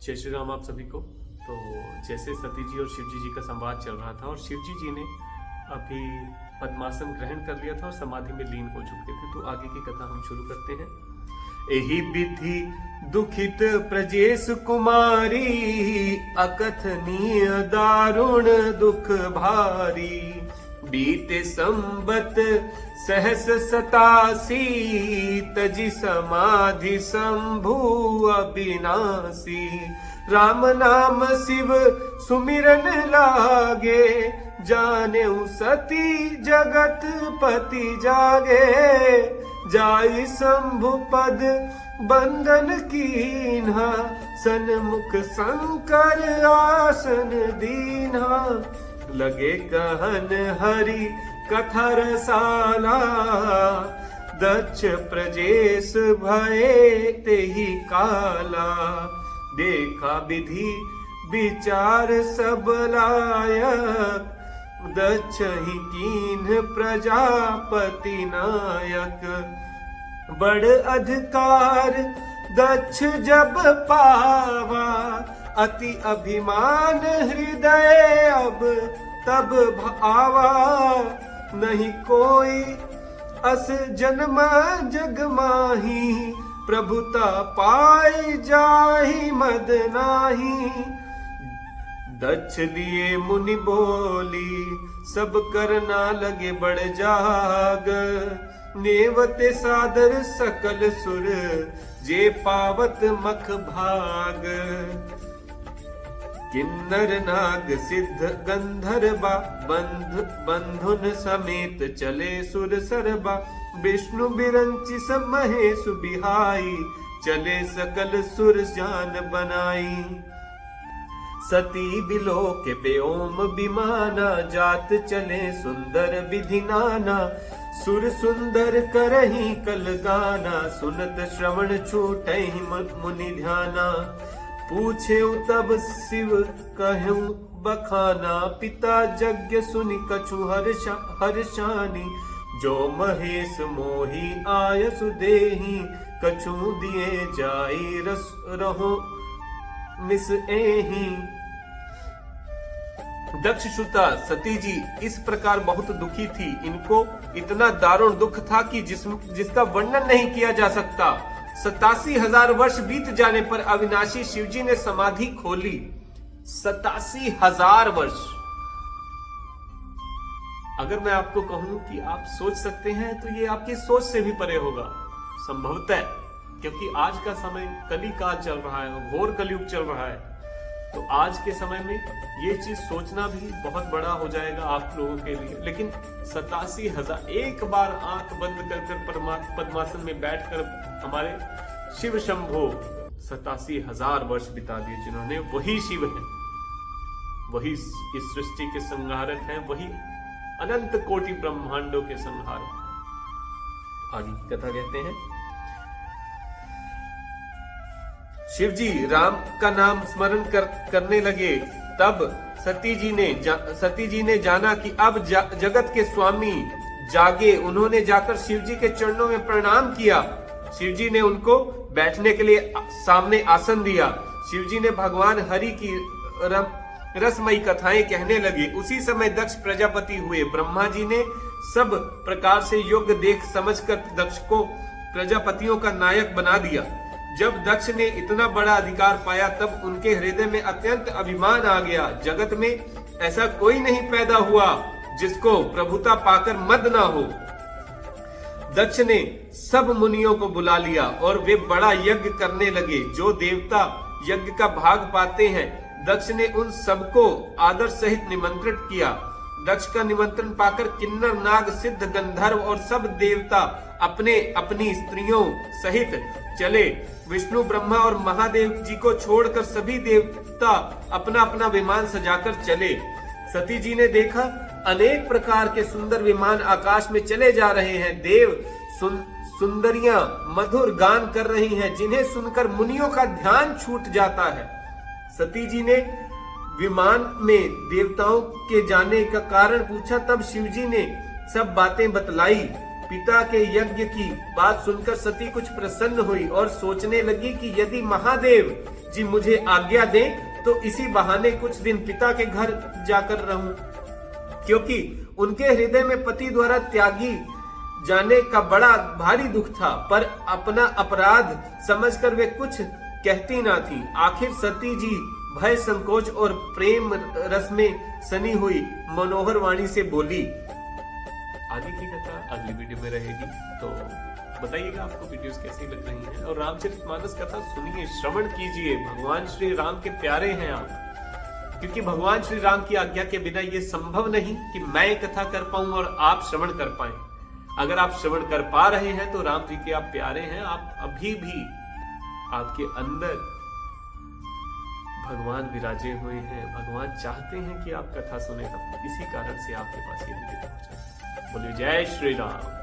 जय श्री राम आप सभी को। तो जैसे सती जी और शिव जी का संवाद चल रहा था और शिव जी ने अभी पद्मासन ग्रहण कर लिया था और समाधि में लीन हो चुके थे, तो आगे की कथा हम शुरू करते हैं। एहि विधि दुखित प्रजेश कुमारी, अकथनीय दारुण दुख भारी। बीते संबत सहस 87, तजी समाधि शंभु अविनाशी। राम नाम शिव सुमिरन लागे, जानेउ सती जगत पति जागे। जाई शंभु पद बंदन कीन्हा, सन्मुख शंकर आसन दीन्हा। लगे कहन हरि कथा रसाला, दक्ष प्रजेश भये तेहि काला। देखा विधि विचार सब लायक, दक्ष ही कीन्ह प्रजापति नायक। बड़ अधिकार दक्ष जब पावा, अति अभिमान हृदय अब तब भावा। नहीं कोई अस जन्मा जग माही, प्रभुता पाई जाहि मद नाही। दक्ष लिए मुनि बोली, सब करना लगे बड़ जाग। नेवते सादर सकल सुर, जे पावत मख भाग। किन्नर नाग सिद्ध गंधर्वा, बंधुन समेत चले सुर सरबा। विष्णु बिरंचि सब महेश बिहाई, चले सकल सुर जान बनाई। सती बिलो के व्योम विमाना, जात चले सुंदर विधि नाना। सुर सुंदर करही कल गाना, सुनत श्रवण छूटहि मुनि ध्याना। पूछे तब शिव कहूं बखाना, पिता यज्ञ सुनि कछु हर्षानी। जो महेश मोहि आयसु देहि, कछु दिए जाई रस रहो मिस एहि। दक्ष श्रुता सती जी इस प्रकार बहुत दुखी थी। इनको इतना दारुण दुख था कि जिसका वर्णन नहीं किया जा सकता। 87,000 वर्ष बीत जाने पर अविनाशी शिवजी ने समाधि खोली। 87,000 वर्ष। अगर मैं आपको कहूं कि आप सोच सकते हैं तो ये आपकी सोच से भी परे होगा संभवतः, क्योंकि आज का समय कली काल चल रहा है, घोर कलयुग चल रहा है। तो आज के समय में ये चीज सोचना भी बहुत बड़ा हो जाएगा आप लोगों के लिए। लेकिन 87,000 एक बार आंख बंद कर पद्मासन में बैठकर हमारे शिव शंभो 87,000 वर्ष बिता दिए, जिन्होंने वही शिव है, वही इस सृष्टि के संहारक हैं, वही अनंत कोटि ब्रह्मांडों के संहारक। आगे की कथा कहते हैं। शिव जी राम का नाम स्मरण करने लगे। तब सती जी ने जाना कि अब जगत के स्वामी जागे। उन्होंने जाकर शिव जी के चरणों में प्रणाम किया। शिव जी ने उनको बैठने के लिए सामने आसन दिया। शिव जी ने भगवान हरि की रसमयी कथाएं कहने लगे। उसी समय दक्ष प्रजापति हुए। ब्रह्मा जी ने सब प्रकार से योग्य देख समझकर दक्ष को प्रजापतियों का नायक बना दिया। जब दक्ष ने इतना बड़ा अधिकार पाया तब उनके हृदय में अत्यंत अभिमान आ गया। जगत में ऐसा कोई नहीं पैदा हुआ जिसको प्रभुता पाकर मद ना हो। दक्ष ने सब मुनियों को बुला लिया और वे बड़ा यज्ञ करने लगे। जो देवता यज्ञ का भाग पाते हैं, दक्ष ने उन सबको आदर सहित निमंत्रित किया। दक्ष का निमंत्रण पाकर किन्नर नाग सिद्ध गंधर्व और सब देवता अपनी स्त्रियों सहित चले। विष्णु ब्रह्मा और महादेव जी को छोड़कर सभी देवता अपना अपना विमान सजाकर चले। सती जी ने देखा अनेक प्रकार के सुंदर विमान आकाश में चले जा रहे हैं। देव सुंदरियां मधुर गान कर रही हैं, जिन्हें सुनकर मुनियों का ध्यान छूट जाता है। सती जी ने विमान में देवताओं के जाने का कारण पूछा। तब शिवजी ने सब बातें बतलाई। पिता के यज्ञ की बात सुनकर सती कुछ प्रसन्न हुई और सोचने लगी कि यदि महादेव जी मुझे आज्ञा दें तो इसी बहाने कुछ दिन पिता के घर जाकर रहूं, क्योंकि उनके हृदय में पति द्वारा त्यागी जाने का बड़ा भारी दुख था, पर अपना अपराध समझकर वे कुछ कहती ना थी। आखिर सती जी भय, संकोच और प्रेम रस में सनी हुई मनोहर वाणी से बोली। आगे की कथा अगली वीडियो में रहेगी, तो बताइएगा आपको वीडियोस कैसी लग रही हैं, और रामचरितमानस कथा सुनिए, श्रवण कीजिए। भगवान श्री राम के प्यारे हैं आप, क्योंकि भगवान श्री राम की आज्ञा के बिना यह संभव नहीं कि मैं कथा कर पाऊं और आप श्रवण कर पाएं। अगर आप श्रवण कर पा रहे हैं तो राम जी के आप प्यारे हैं। आप अभी भी आपके अंदर भगवान विराजे हुए हैं, भगवान चाहते हैं कि आप कथा सुने, इसी कारण से आपके पास ये वीडियो पहुंचा। बोलिए जय श्री राम।